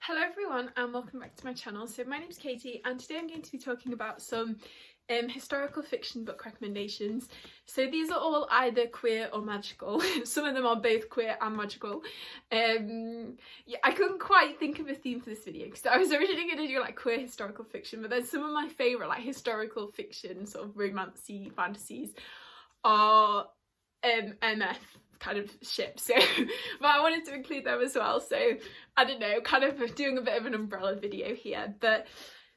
Hello everyone and welcome back to my channel. So my name's Katie and today I'm going to be talking about some historical fiction book recommendations. So these are all either queer or magical. Some of them are both queer and magical. Yeah, I couldn't quite think of a theme for this video because I was originally going to do like queer historical fiction, but then some of my favourite like historical fiction sort of romancy fantasies are MF kind of ship, so but I wanted to include them as well, so I don't know, kind of doing a bit of an umbrella video here. But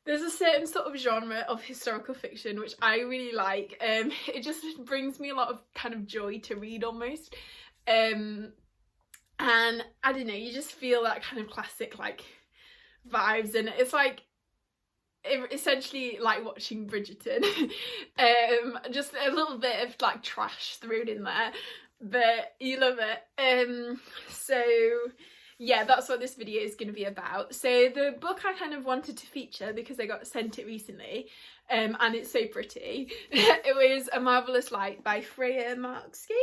there's a certain sort of genre of historical fiction which I really like. It just brings me a lot of kind of joy to read almost, and I don't know, you just feel that kind of classic like vibes, and it's like essentially like watching Bridgerton. Just a little bit of like trash thrown in there, but you love it. So yeah, that's what this video is going to be about. So the book I kind of wanted to feature because I got sent it recently, and it's so pretty. It was A Marvellous Light by Freya Marksky.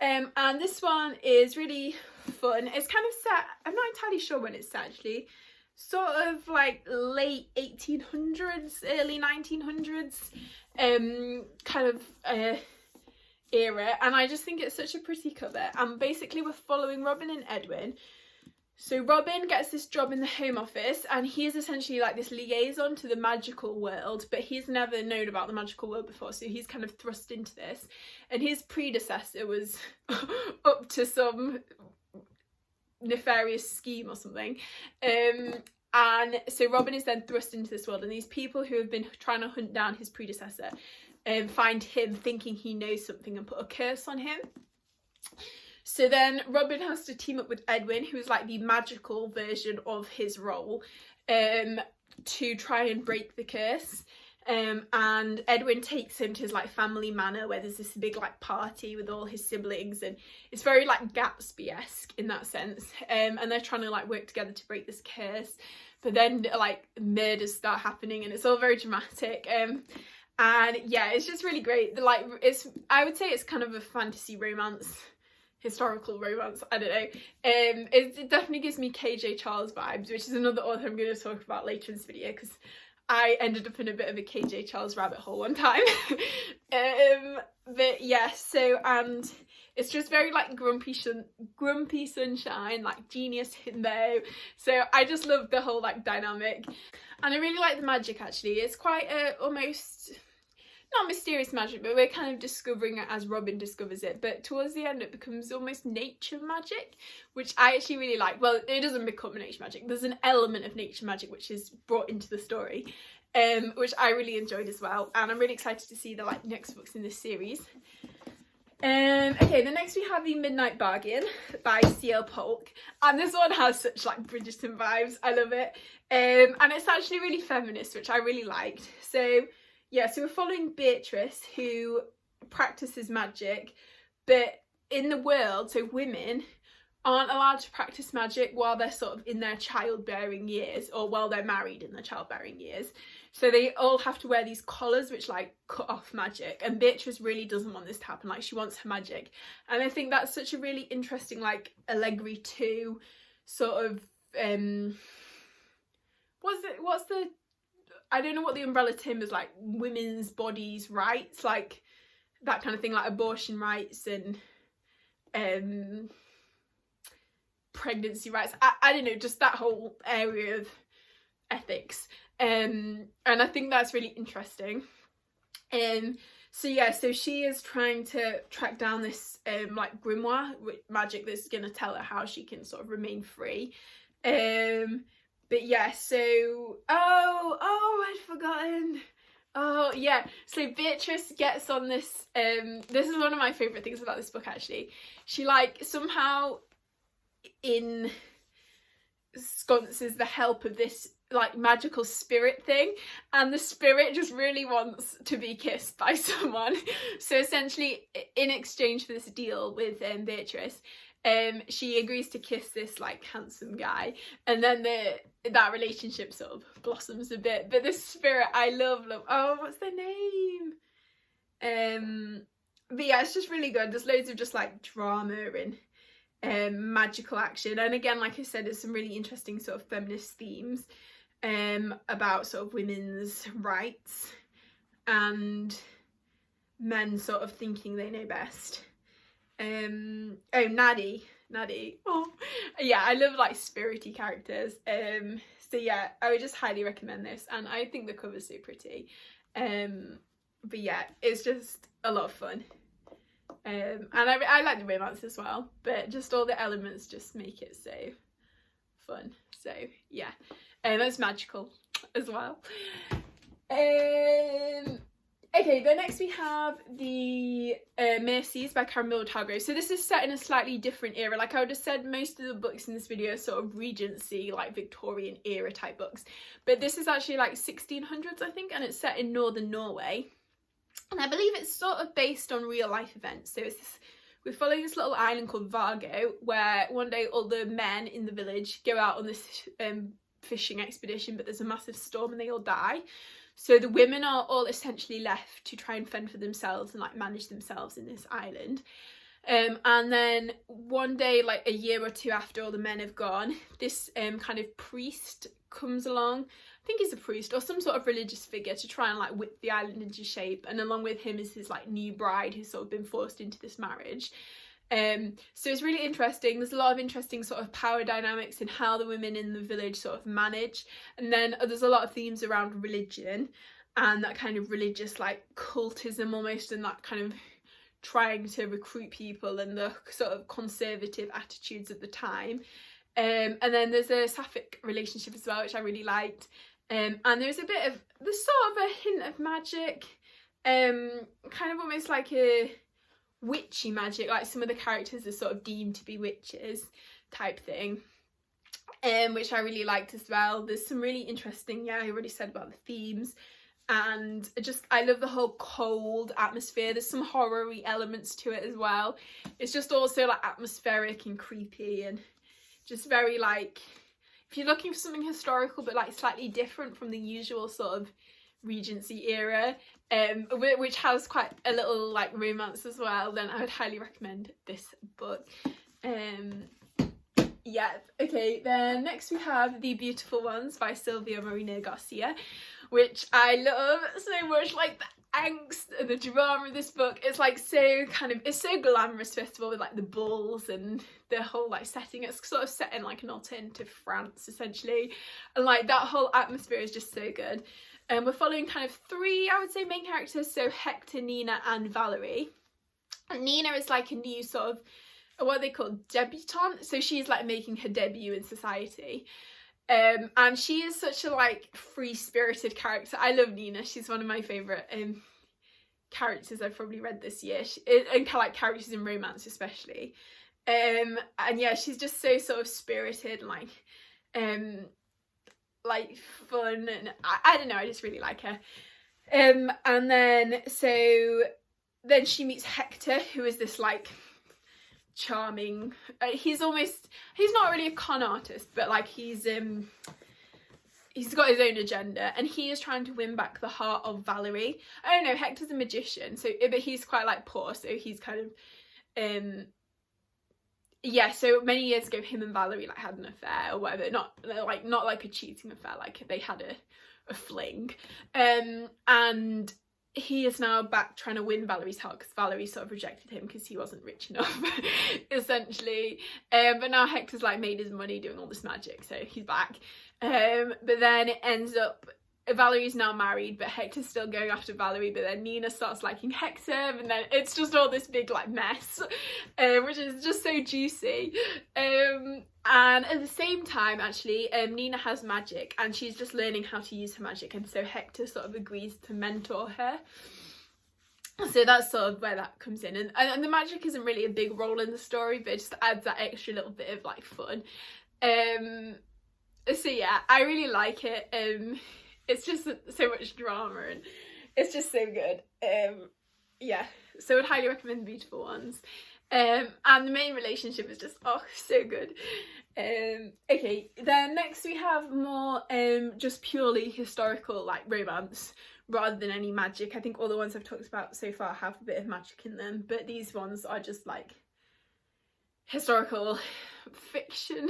And this one is really fun. It's kind of set, I'm not entirely sure when it's set actually, sort of like late 1800s, early 1900s kind of era, and I just think it's such a pretty cover. And basically we're following Robin and Edwin. So Robin gets this job in the Home Office and he is essentially like this liaison to the magical world, but he's never known about the magical world before, so he's kind of thrust into this, and his predecessor was up to some nefarious scheme or something, and so Robin is then thrust into this world, and these people who have been trying to hunt down his predecessor find him thinking he knows something and put a curse on him. So then Robin has to team up with Edwin, who is like the magical version of his role, to try and break the curse. And Edwin takes him to his like family manor where there's this big like party with all his siblings, and it's very like Gatsby-esque in that sense, and they're trying to like work together to break this curse, but then like murders start happening and it's all very dramatic, and yeah, it's just really great. Like, I would say it's kind of a fantasy romance, historical romance, I don't know. It definitely gives me KJ Charles vibes, which is another author I'm going to talk about later in this video because I ended up in a bit of a KJ Charles rabbit hole one time. But yeah, so, and it's just very like grumpy sunshine, like genius in there. So I just love the whole like dynamic, and I really like the magic actually. It's quite almost not mysterious magic, but we're kind of discovering it as Robin discovers it, but towards the end it becomes almost nature magic, which I actually really like. Well, it doesn't become nature magic, there's an element of nature magic which is brought into the story, which I really enjoyed as well, and I'm really excited to see the like next books in this series. Okay, the next we have The Midnight Bargain by C.L. Polk, and this one has such like Bridgerton vibes. I love it, and it's actually really feminist, which I really liked. So yeah, so we're following Beatrice, who practices magic, but in the world, so women aren't allowed to practice magic while they're sort of in their childbearing years, or while they're married in their childbearing years. So they all have to wear these collars which like cut off magic, and Beatrice really doesn't want this to happen. Like, she wants her magic, and I think that's such a really interesting like allegory to sort of what's the I don't know what the umbrella term is, like women's bodies rights, like that kind of thing, like abortion rights and pregnancy rights. I don't know, just that whole area of ethics, and I think that's really interesting. So yeah, so she is trying to track down this like grimoire with magic that's gonna tell her how she can sort of remain free. But yeah, so I'd forgotten. Oh yeah, so Beatrice gets on this, this is one of my favourite things about this book actually. She like somehow ensconces the help of this like magical spirit thing, and the spirit just really wants to be kissed by someone. So essentially, in exchange for this deal with Beatrice, she agrees to kiss this like handsome guy, and then that relationship sort of blossoms a bit. But this spirit I love, oh, what's their name? But yeah, it's just really good. There's loads of just like drama magical action. And again, like I said, there's some really interesting sort of feminist themes about sort of women's rights and men sort of thinking they know best. Oh, Naddy. Oh yeah, I love like spirity characters. So yeah, I would just highly recommend this, and I think the cover's so pretty. But yeah, it's just a lot of fun. And I like the romance as well, but just all the elements just make it so fun. So yeah, that's magical as well. Okay, then next we have the Mercies by Karen Mills-Hargrove. So this is set in a slightly different era. Like I would have said, most of the books in this video are sort of Regency, like Victorian era type books. But this is actually like 1600s, I think, and it's set in northern Norway. And I believe it's sort of based on real life events. So we're following this little island called Vargo, where one day all the men in the village go out on this fishing expedition, but there's a massive storm and they all die. So the women are all essentially left to try and fend for themselves and like manage themselves in this island. And then one day, like a year or two after all the men have gone, this kind of priest comes along. I think he's a priest or some sort of religious figure to try and like whip the island into shape. And along with him is his like new bride who's sort of been forced into this marriage. So it's really interesting. There's a lot of interesting sort of power dynamics in how the women in the village sort of manage, and then there's a lot of themes around religion and that kind of religious like cultism almost, and that kind of trying to recruit people and the sort of conservative attitudes at the time. And then there's a sapphic relationship as well, which I really liked, and there's sort of a hint of magic, kind of almost like a witchy magic, like some of the characters are sort of deemed to be witches type thing, which I really liked as well. There's some really interesting, I already said about the themes, and I love the whole cold atmosphere. There's some horror-y elements to it as well. It's just also like atmospheric and creepy and just very like, if you're looking for something historical but like slightly different from the usual sort of Regency era, which has quite a little like romance as well, then I would highly recommend this book. Yeah, okay, then next we have The Beautiful Ones by Silvia Moreno Garcia, which I love so much. Like the angst and the drama of this book, it's like it's so glamorous, first of all, with like the bulls and the whole like setting. It's sort of set in like an alternative France essentially, and like that whole atmosphere is just so good. And we're following kind of three, I would say, main characters, so Hector, Nina and Valerie. And Nina is like a new sort of, what they call debutante, so she's like making her debut in society. And she is such a like free-spirited character. I love Nina. She's one of my favourite characters I've probably read this year, and like characters in romance especially. And yeah, she's just so sort of spirited and like fun, and I don't know, I just really like her. And then she meets Hector, who is this like charming, he's not really a con artist, but like he's got his own agenda, and he is trying to win back the heart of Valerie. I don't know, Hector's a magician, but he's quite like poor, so he's kind of yeah, so many years ago him and Valerie like had an affair or whatever, not like a cheating affair, like they had a fling, and he is now back trying to win Valerie's heart because Valerie sort of rejected him because he wasn't rich enough essentially, but now Hector's like made his money doing all this magic, so he's back. But then it ends up Valerie's now married, but Hector's still going after Valerie, but then Nina starts liking Hector, and then it's just all this big like mess, which is just so juicy. And at the same time, actually, Nina has magic, and she's just learning how to use her magic, and so Hector sort of agrees to mentor her. So that's sort of where that comes in, and the magic isn't really a big role in the story, but it just adds that extra little bit of like fun. So yeah, I really like it. It's just so much drama, and it's just so good. Yeah, so I'd highly recommend The Beautiful Ones. And the main relationship is just so good. Okay, then next we have more just purely historical like romance rather than any magic. I think all the ones I've talked about so far have a bit of magic in them, but these ones are just like historical fiction,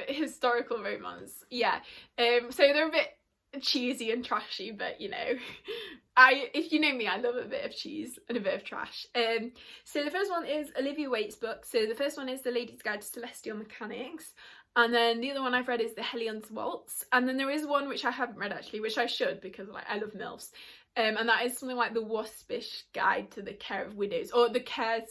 historical romance. Yeah. So they're a bit cheesy and trashy, but you know, if you know me, I love a bit of cheese and a bit of trash. So the first one is Olivia Waite's book. So the first one is The Lady's Guide to Celestial Mechanics, and then the other one I've read is The Hellions Waltz, and then there is one which I haven't read actually, which I should, because like I love MILFs, and that is something like The Waspish Guide to the Care of Widows, or the Guide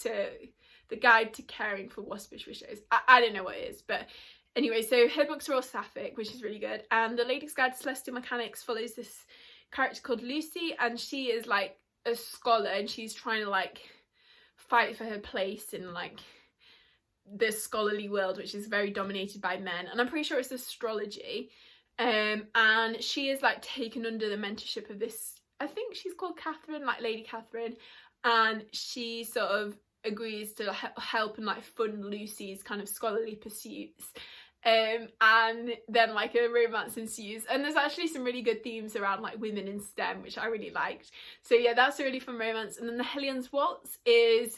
to Caring for Waspish Widows. I don't know what it is, but anyway, so her books are all sapphic, which is really good, and The Lady's Guide to Celestial Mechanics follows this character called Lucy, and she is like a scholar, and she's trying to like fight for her place in like the scholarly world, which is very dominated by men, and I'm pretty sure it's astrology, and she is like taken under the mentorship of this, I think she's called Catherine, like Lady Catherine, and she sort of agrees to help and like fund Lucy's kind of scholarly pursuits, and then like a romance ensues, and there's actually some really good themes around like women in STEM, which I really liked. So yeah, that's a really fun romance. And then The Hellions Waltz is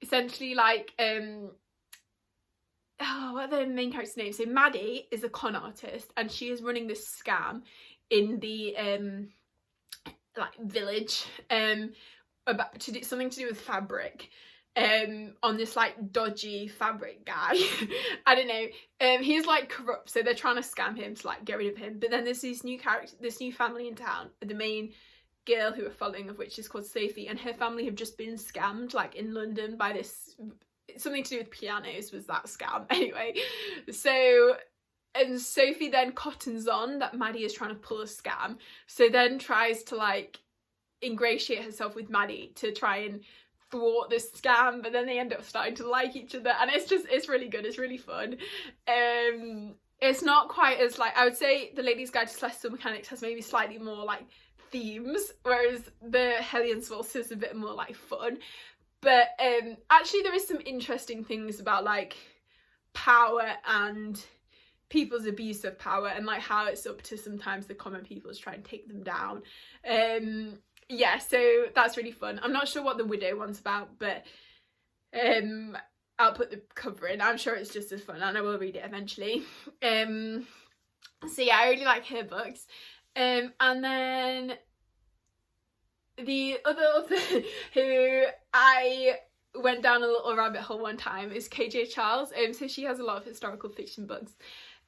essentially like what are the main characters' names? So Maddie is a con artist, and she is running this scam in the like village about to do something to do with fabric, on this like dodgy fabric guy. I don't know, he's like corrupt, so they're trying to scam him to like get rid of him. But then there's this new family in town, the main girl who we're following of which is called Sophie, and her family have just been scammed like in London by this, something to do with pianos was that scam. Anyway, so and Sophie then cottons on that Maddie is trying to pull a scam, so then tries to like ingratiate herself with Maddie to try and thwart this scam, but then they end up starting to like each other, and it's really good, it's really fun. It's not quite as like, I would say The Lady's Guide to Celestial Mechanics has maybe slightly more like themes, whereas The Hellions Waltz is a bit more like fun. But actually there is some interesting things about like power and people's abuse of power, and like how it's up to sometimes the common people to try and take them down. Yeah, so that's really fun. I'm not sure what the Widow one's about, but I'll put the cover in. I'm sure it's just as fun, and I will read it eventually. So yeah, I really like her books. And then the other author who I went down a little rabbit hole one time is KJ Charles. So she has a lot of historical fiction books.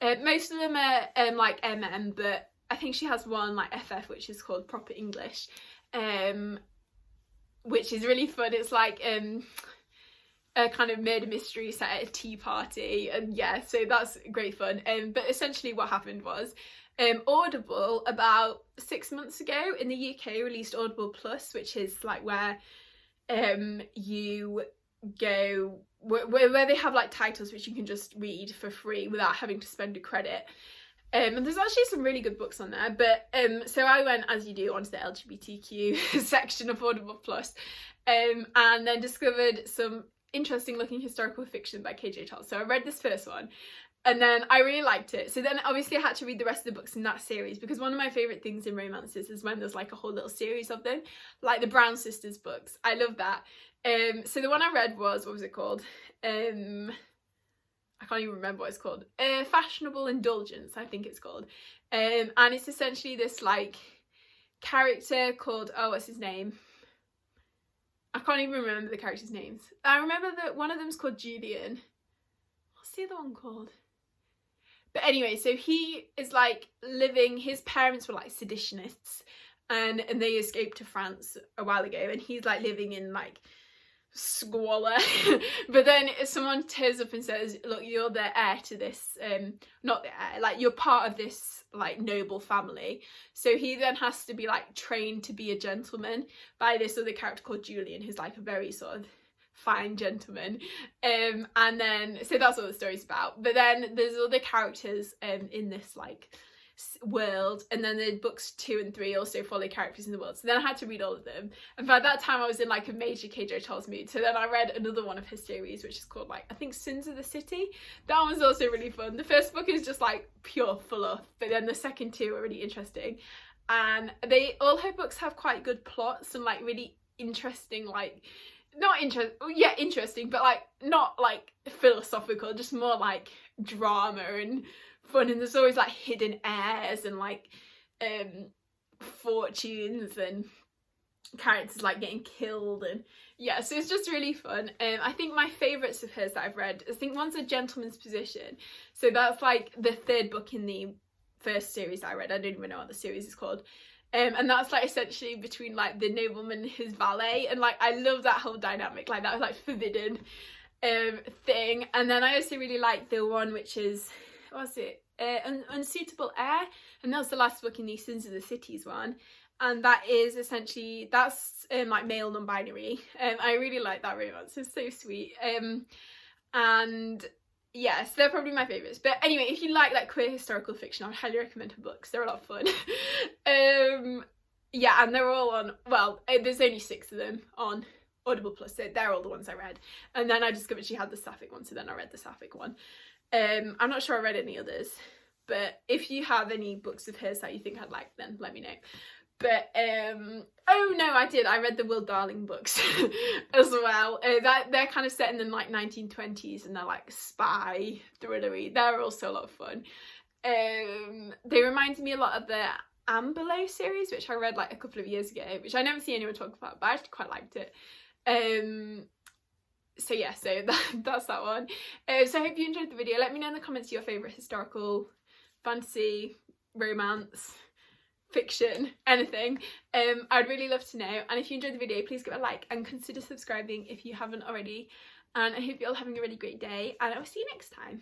Most of them are like MM, but I think she has one like FF, which is called Proper English, which is really fun. It's like a kind of murder mystery set at a tea party, and yeah, so that's great fun. But essentially what happened was Audible about 6 months ago in the UK released Audible Plus, which is like where you go where they have like titles which you can just read for free without having to spend a credit. And there's actually some really good books on there, but so I went, as you do, onto the LGBTQ section of Audible Plus, and then discovered some interesting looking historical fiction by KJ Charles. So I read this first one, and then I really liked it. So then obviously I had to read the rest of the books in that series, because one of my favourite things in romances is when there's like a whole little series of them, like the Brown Sisters books. I love that. So the one I read was, what was it called? I can't even remember what it's called. Fashionable Indulgence, I think it's called. And it's essentially this like character called, oh, what's his name? I can't even remember the characters' names. I remember that one of them's called Julian. What's the other one called? But anyway, so he is like living, his parents were like seditionists, and they escaped to France a while ago, and he's like living in like squalor. But then someone turns up and says, look, you're the heir to this, not the heir, like you're part of this like noble family. So he then has to be like trained to be a gentleman by this other character called Julian, who's like a very sort of fine gentleman. And then so that's what the story's about. But then there's other characters in this like world, and then the books 2 and 3 also follow characters in the world. So then I had to read all of them, and by that time I was in like a major KJ Charles mood. So then I read another one of his series, which is called like, I think, Sins of the City. That one was also really fun. The first book is just like pure fluff, but then the second 2 are really interesting, and all her books have quite good plots and like really interesting, like not interesting, but like not like philosophical, just more like drama and fun. And there's always like hidden heirs and like fortunes and characters like getting killed, and yeah, so it's just really fun. I think my favourites of hers that I've read, I think one's A Gentleman's Position, so that's like the third book in the first series I read. I don't even know what the series is called. And that's like essentially between like the nobleman and his valet, and like I love that whole dynamic, like that was like forbidden thing. And then I also really like the one which is, what's it, Unsuitable Heir, and that was the last book in the Sins of the Cities one, and that is essentially, that's like male non-binary. I really like that romance, it's so sweet. And yes, they're probably my favourites. But anyway, if you like queer historical fiction, I would highly recommend her books. They're a lot of fun. Yeah, and they're all on, well, there's only 6 of them on Audible Plus, so they're all the ones I read. And then I discovered she had the Sapphic one, so then I read the Sapphic one. I'm not sure I read any others, but if you have any books of hers that you think I'd like, then let me know. But oh no, I did, I read the Will Darling books as well. They're kind of set in the like 1920s, and they're like spy thrillery. They're also a lot of fun. They remind me a lot of the Amberlow series, which I read like a couple of years ago, which I never see anyone talk about, but I actually quite liked it. So yeah, so that's that one. So I hope you enjoyed the video. Let me know in the comments your favourite historical, fantasy, romance, fiction, anything. I'd really love to know. And if you enjoyed the video, please give it a like and consider subscribing if you haven't already. And I hope you're all having a really great day, and I will see you next time.